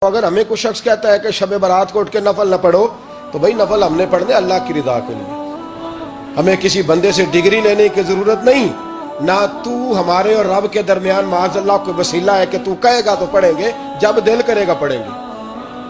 اگر ہمیں کوئی شخص کہتا ہے کہ شب برات کو اٹھ کے نفل نہ پڑھو تو بھائی نفل ہم نے پڑھنے اللہ کی رضا کے لیے، ہمیں کسی بندے سے ڈگری لینے کی ضرورت نہیں، نہ تو ہمارے اور رب کے درمیان معاذ اللہ کوئی وسیلہ ہے کہ تو کہے گا تو پڑھیں گے، جب دل کرے گا پڑھیں گے،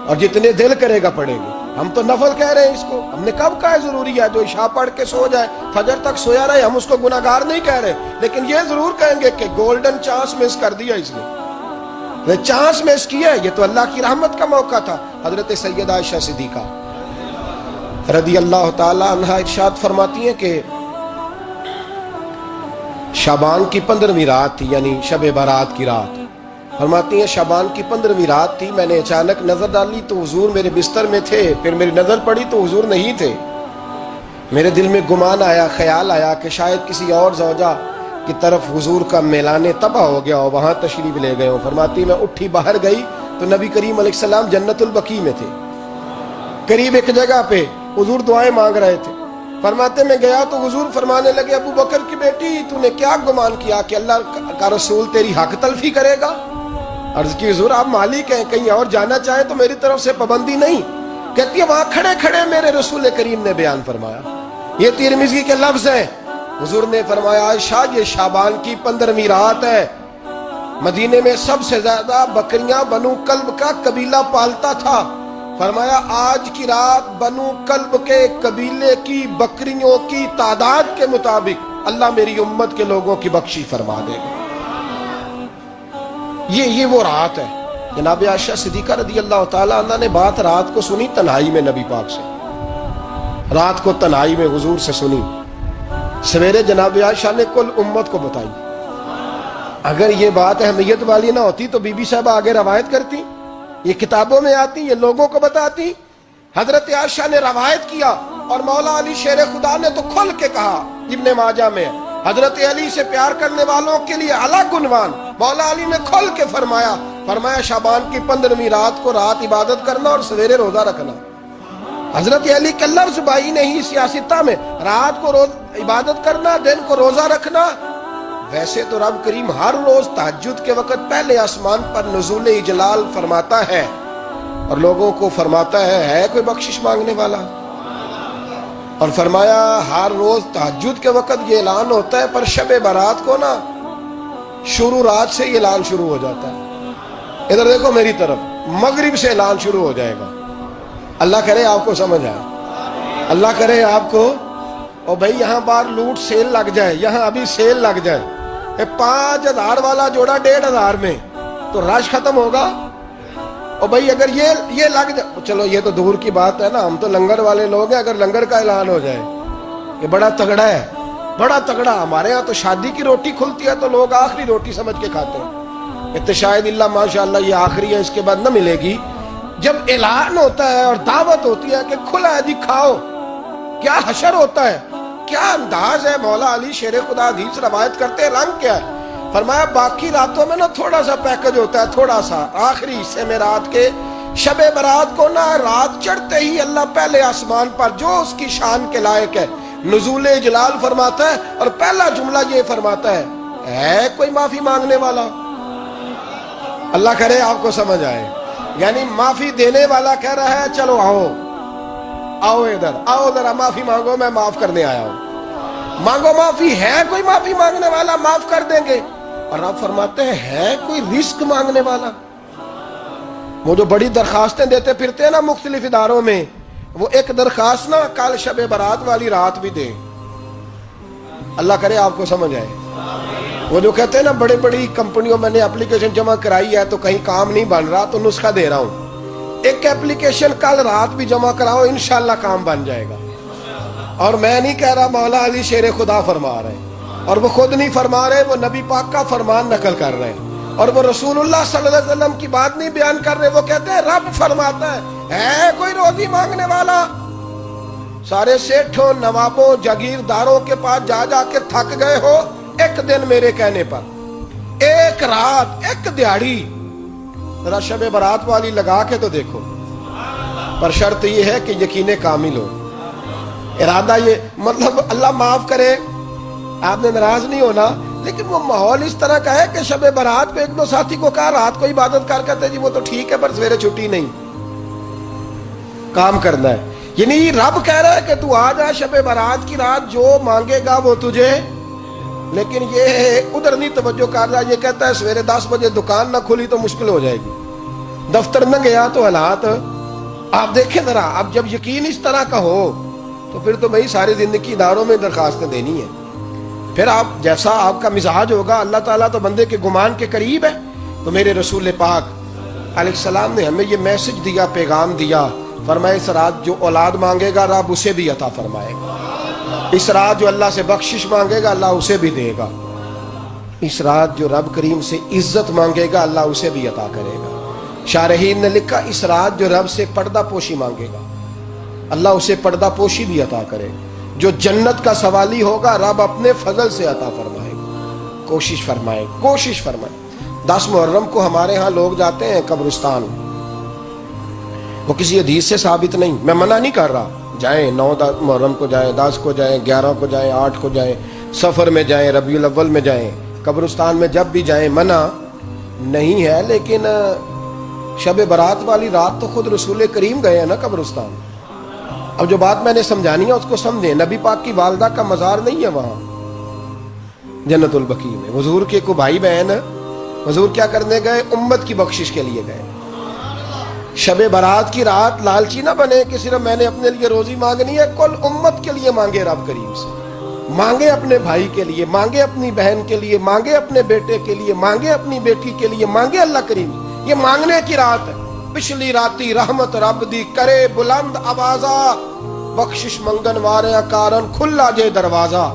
اور جتنے دل کرے گا پڑھیں گے۔ ہم تو نفل کہہ رہے ہیں اس کو، ہم نے کب کہا ہے ضروری ہے جو عشاء پڑھ کے سو جائے فجر تک سویا رہے، ہم اس کو گناہگار نہیں کہہ رہے، لیکن یہ ضرور کہیں گے کہ گولڈن چانس مس کر دیا اس نے، چانس مس کیا ہے، یہ تو اللہ کی رحمت کا موقع تھا۔ حضرت سیدہ عائشہ صدیقہ رضی اللہ تعالی عنہا ارشاد فرماتی ہیں کہ شعبان کی 15ویں رات تھی، یعنی شب برات کی رات، فرماتی ہیں شعبان کی 15ویں رات تھی، میں نے اچانک نظر ڈالی تو حضور میرے بستر میں تھے، پھر میری نظر پڑی تو حضور نہیں تھے، میرے دل میں گمان آیا، خیال آیا کہ شاید کسی اور زوجہ کی طرف حضور کا میلان تباہ ہو گیا ہو، وہاں تشریف لے گئے ہوں۔ فرماتی میں اٹھی باہر گئی تو نبی کریم علیہ السلام جنت البقیع میں تھے، قریب ایک جگہ پہ حضور دعائیں مانگ رہے تھے۔ فرماتے میں گیا تو حضور فرمانے لگے ابو بکر کی بیٹی تو نے کیا گمان کیا کہ اللہ کا رسول تیری حق تلفی کرے گا؟ عرض کی حضور آپ مالک ہیں، کہیں اور جانا چاہیں تو میری طرف سے پابندی نہیں۔ کہتی ہے وہاں کھڑے کھڑے میرے رسول کریم نے بیان فرمایا، یہ ترمذی کے لفظ ہیں، حضور نے فرمایا عائشہ یہ شعبان کی 15ویں رات ہے، مدینے میں سب سے زیادہ بکریاں بنو کلب کا قبیلہ پالتا تھا، فرمایا آج کی رات بنو کلب کے قبیلے کی بکریوں کی تعداد کے مطابق اللہ میری امت کے لوگوں کی بخشش فرما دے گا۔ یہ وہ رات ہے۔ جناب عائشہ صدیقہ رضی اللہ تعالی عنہ نے بات رات کو سنی تنہائی میں نبی پاک سے، رات کو تنہائی میں حضور سے سنی، سویرے جناب عائشہ نے کل امت کو بتائی۔ اگر یہ بات اہمیت والی نہ ہوتی تو بی بی صاحبہ آگے روایت کرتی، یہ کتابوں میں آتی، یہ لوگوں کو بتاتی۔ حضرت عائشہ نے روایت کیا اور مولا علی شیر خدا نے تو کھل کے کہا، ابن ماجہ میں حضرت علی سے پیار کرنے والوں کے لیے الگ عنوان، مولا علی نے کھل کے فرمایا شعبان کی 15ویں رات کو رات عبادت کرنا اور سویرے روزہ رکھنا۔ حضرت علی کا لفظ بائی نہیں سیاستہ میں، رات کو روز عبادت کرنا، دن کو روزہ رکھنا۔ ویسے تو رب کریم ہر روز تہجد کے وقت پہلے آسمان پر نزول اجلال فرماتا ہے اور لوگوں کو فرماتا ہے کوئی بخشش مانگنے والا؟ اور فرمایا ہر روز تہجد کے وقت یہ اعلان ہوتا ہے، پر شب برات کو نا شروع رات سے یہ اعلان شروع ہو جاتا ہے۔ ادھر دیکھو میری طرف، مغرب سے اعلان شروع ہو جائے گا۔ اللہ کرے آپ کو سمجھ آئے، اللہ کرے آپ کو، اور بھائی یہاں باہر لوٹ سیل لگ جائے، یہاں ابھی سیل لگ جائے، 5000 والا جوڑا 1500 میں تو رش ختم ہوگا۔ اور بھائی اگر یہ لگ جائے، چلو یہ تو دور کی بات ہے نا، ہم تو لنگر والے لوگ ہیں، اگر لنگر کا اعلان ہو جائے یہ بڑا تگڑا ہے، بڑا تگڑا۔ ہمارے ہاں تو شادی کی روٹی کھلتی ہے تو لوگ آخری روٹی سمجھ کے کھاتے ہیں، تو شاید اللہ ماشاءاللہ یہ آخری ہے، اس کے بعد نہ ملے گی۔ جب اعلان ہوتا ہے اور دعوت ہوتی ہے کہ کھلا ہے جی کھاؤ، کیا حشر ہوتا ہے، کیا انداز ہے۔ مولا علی شیر خدا حدیث روایت کرتے ہیں، رنگ کیا ہے؟ فرمایا باقی راتوں میں نا تھوڑا سا پیکج ہوتا ہے، تھوڑا سا، آخری حصے میں رات کے شب برات کو نا رات چڑھتے ہی اللہ پہلے آسمان پر جو اس کی شان کے لائق ہے نزول جلال فرماتا ہے، اور پہلا جملہ یہ فرماتا ہے کوئی معافی مانگنے والا؟ اللہ کرے آپ کو سمجھ آئے، یعنی معافی دینے والا کہہ رہا ہے چلو آؤ ادھر، آؤ ذرا معافی مانگو، میں معاف کرنے آیا ہوں، مانگو معافی۔ ہے کوئی معافی مانگنے والا؟ معاف کر دیں گے۔ اور آپ فرماتے ہیں ہے کوئی رزق مانگنے والا؟ وہ جو بڑی درخواستیں دیتے پھرتے ہیں نا مختلف اداروں میں، وہ ایک درخواست نا کل شب برات والی رات بھی دیں۔ اللہ کرے آپ کو سمجھ آئے۔ وہ جو کہتے ہیں نا بڑی بڑی کمپنیوں میں نے اپلیکیشن جمع کرائی ہے تو کہیں کام نہیں بن رہا تو نسخہ دے رہا ہوں، ایک ایپلیکیشن کل رات بھی جمع کراؤ انشاءاللہ کام بن جائے گا۔ اور میں نہیں کہہ رہا، مولا علی شیر خدا فرما رہے ہیں، اور وہ خود نہیں فرما رہے، وہ نبی پاک کا فرمان نقل کر رہے ہیں، اور وہ رسول اللہ صلی اللہ علیہ وسلم کی بات نہیں بیان کر رہے، وہ کہتے ہیں رب فرماتا ہے کوئی روزی مانگنے والا؟ سارے سیٹھوں، نوابوں، جاگیرداروں کے پاس جا جا کے تھک گئے ہو، ایک دن میرے کہنے پر، ایک رات، ایک دیہڑی ذرا شب برات والی لگا کے تو دیکھو۔ پر شرط یہ ہے کہ یقین کامل ہو، ارادہ یہ، مطلب اللہ معاف کرے آپ نے ناراض نہیں ہونا، لیکن وہ ماحول اس طرح کا ہے کہ شب برات پہ ایک دو ساتھی کو کہا رات کو عبادت کر کہتے جی وہ تو ٹھیک ہے پر سویرے چھٹی نہیں، کام کرنا ہے. یعنی رب کہہ رہا ہے کہ تو آ جا شب برات کی رات، جو مانگے گا وہ تجھے. لیکن یہ ادھر نہیں توجہ کر رہا، یہ کہتا ہے سویرے 10 بجے دکان نہ کھلی تو مشکل ہو جائے گی، دفتر نہ گیا تو حالات. آپ دیکھیں ذرا، اب جب یقین اس طرح کا ہو تو پھر تو بھائی ساری زندگی اداروں میں درخواستیں دینی ہے. پھر آپ جیسا آپ کا مزاج ہوگا، اللہ تعالیٰ تو بندے کے گمان کے قریب ہے. تو میرے رسول پاک علیہ السلام نے ہمیں یہ میسج دیا، پیغام دیا، فرمایا اس رات جو اولاد مانگے گا رب اسے بھی عطا فرمائے گا. اس رات جو اللہ سے بخشش مانگے گا اللہ اسے بھی دے گا. اس رات جو رب کریم سے عزت مانگے گا اللہ اسے بھی عطا کرے گا. شارحین نے لکھا اس رات جو رب سے پردہ پوشی مانگے گا اللہ اسے پردہ پوشی بھی عطا کرے. جو جنت کا سوالی ہوگا رب اپنے فضل سے عطا فرمائے گا. کوشش فرمائے، کوشش فرمائے. 10 محرم کو ہمارے ہاں لوگ جاتے ہیں قبرستان، وہ کسی حدیث سے ثابت نہیں، میں منع نہیں کر رہا، جائیں 9 محرم کو جائیں، 10 کو جائیں، 11 کو جائیں، 8 کو جائیں، سفر میں جائیں، ربیع الاول میں جائیں، قبرستان میں جب بھی جائیں، منع نہیں ہے. لیکن شب برات والی رات تو خود رسول کریم گئے ہیں نا قبرستان. اب جو بات میں نے سمجھانی ہے اس کو سمجھیں. نبی پاک کی والدہ کا مزار نہیں ہے وہاں جنت البقیع میں. حضور کے کو بھائی بہن، حضور کیا کرنے گئے؟ امت کی بخشش کے لیے گئے. شب برات کی رات لالچی نہ بنے کہ صرف میں نے اپنے لیے روزی مانگنی ہے، کل امت کے لیے مانگے رب کریم سے. مانگے اپنے بھائی کے لیے، مانگے اپنی بہن کے لیے، مانگے اپنے بیٹے کے لیے، مانگے اپنی بیٹی کے لیے، مانگے اللہ کریم. یہ مانگنے کی رات ہے. پچھلی راتی رحمت رب دی کرے بلند آوازہ، بخشش منگن وارے کارن کھلا جے دروازہ.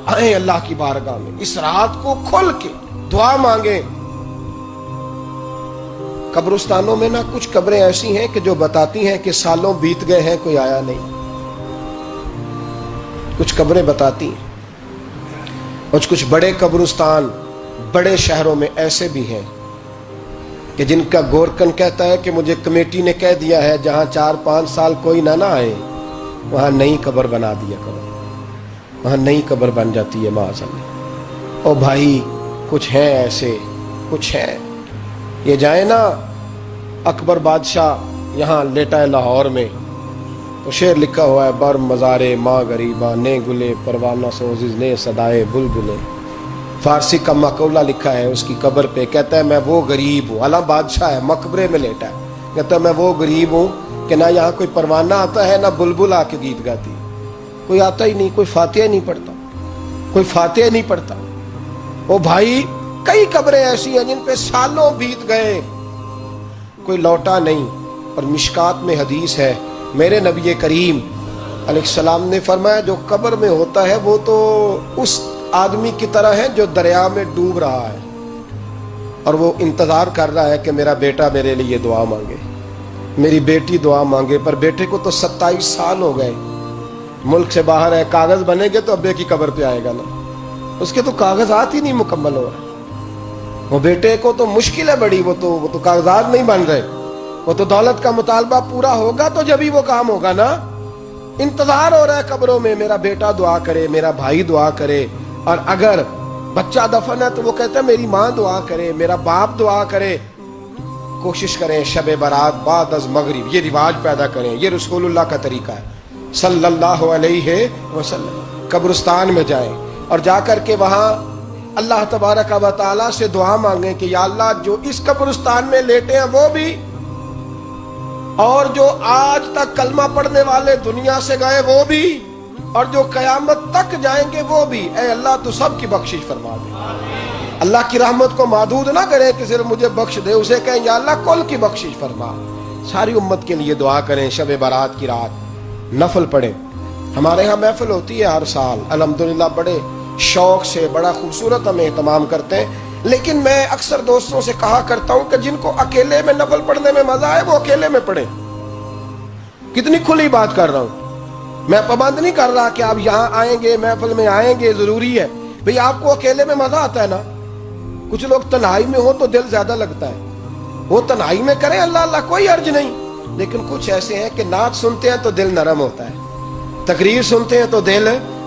آئیں اللہ کی بارگاہ میں اس رات کو کھل کے دعا مانگیں. قبرستانوں میں نا کچھ قبریں ایسی ہیں کہ جو بتاتی ہیں کہ سالوں بیت گئے ہیں کوئی آیا نہیں. کچھ قبریں بتاتی ہیں. اور کچھ بڑے قبرستان بڑے شہروں میں ایسے بھی ہیں کہ جن کا گورکن کہتا ہے کہ مجھے کمیٹی نے کہہ دیا ہے جہاں 4-5 سال کوئی نہ آئے وہاں نئی قبر بنا دیا کرو، وہاں نئی قبر بن جاتی ہے معاذ. او بھائی کچھ ہیں ایسے، کچھ ہیں. یہ جائیں نا اکبر بادشاہ یہاں لیٹا ہے لاہور میں، تو شعر لکھا ہوا ہے بر مزارے ماں غریباں نے گلے پروانہ سوزز نے صدائے بلبلے. فارسی کا مقولہ لکھا ہے اس کی قبر پہ، کہتا ہے میں وہ غریب ہوں، اعلیٰ بادشاہ ہے مقبرے میں لیٹا ہے، کہتا ہے میں وہ غریب ہوں کہ نہ یہاں کوئی پروانہ آتا ہے نہ بلبل آ کے گیت گاتی، کوئی آتا ہی نہیں، کوئی فاتحہ نہیں پڑھتا، کوئی فاتحہ نہیں پڑھتا. او بھائی کئی قبریں ایسی ہیں جن پہ سالوں بیت گئے کوئی لوٹا نہیں. اور مشکات میں حدیث ہے میرے نبی کریم علیہ السلام نے فرمایا جو قبر میں ہوتا ہے وہ تو اس آدمی کی طرح ہے جو دریا میں ڈوب رہا ہے اور وہ انتظار کر رہا ہے کہ میرا بیٹا میرے لیے دعا مانگے، میری بیٹی دعا مانگے. پر بیٹے کو تو 27 سال ہو گئے، ملک سے باہر ہے، کاغذ بنے گے تو ابے کی قبر پہ آئے گا نا، اس کے تو کاغذات ہی نہیں مکمل ہو رہے. وہ بیٹے کو تو مشکل ہے بڑی، وہ تو کاغذات نہیں بن رہے. وہ تو دولت کا مطالبہ پورا ہوگا تو جب ہی وہ کام ہوگا نا. انتظار ہو رہا ہے قبروں میں میرا بیٹا دعا کرے، میرا بھائی دعا کرے. اور اگر بچہ دفن ہے تو وہ کہتا ہے میری ماں دعا کرے، میرا باپ دعا کرے. کوشش کریں شب برات بعد از مغرب یہ رواج پیدا کریں. یہ رسول اللہ کا طریقہ ہے صلی اللہ علیہ وسلم. قبرستان میں جائیں اور جا کر کے وہاں اللہ تبارک و تعالیٰ سے دعا مانگیں کہ یا اللہ جو اس قبرستان میں لیٹے ہیں وہ بھی، اور جو آج تک کلمہ پڑھنے والے دنیا سے گئے وہ بھی، اور جو قیامت تک جائیں گے وہ بھی. اے اللہ تو سب کی بخشش فرما دے. اللہ کی رحمت کو محدود نہ کرے کہ صرف مجھے بخش دے، اسے کہیں یا اللہ کل کی بخشش فرما. ساری امت کے لیے دعا کریں. شب برات کی رات نفل پڑھیں. ہمارے ہاں محفل ہوتی ہے ہر سال الحمدللہ، بڑے شوق سے بڑا خوبصورت ہم اہتمام کرتے ہیں. لیکن میں اکثر دوستوں سے کہا کرتا ہوں کہ جن کو اکیلے میں نفل پڑھنے میں مزہ آئے وہ اکیلے میں پڑھیں. کتنی کھلی بات کر رہا ہوں. میں پابند نہیں کر رہا کہ آپ یہاں آئیں گے محفل میں آئیں گے ضروری ہے. بھئی آپ کو اکیلے میں مزہ آتا ہے نا. کچھ لوگ تنہائی میں ہو تو دل زیادہ لگتا ہے، وہ تنہائی میں کریں اللہ اللہ کوئی عرض نہیں. لیکن کچھ ایسے ہیں کہ نعت سنتے ہیں تو دل نرم ہوتا ہے، تقریر سنتے ہیں تو دل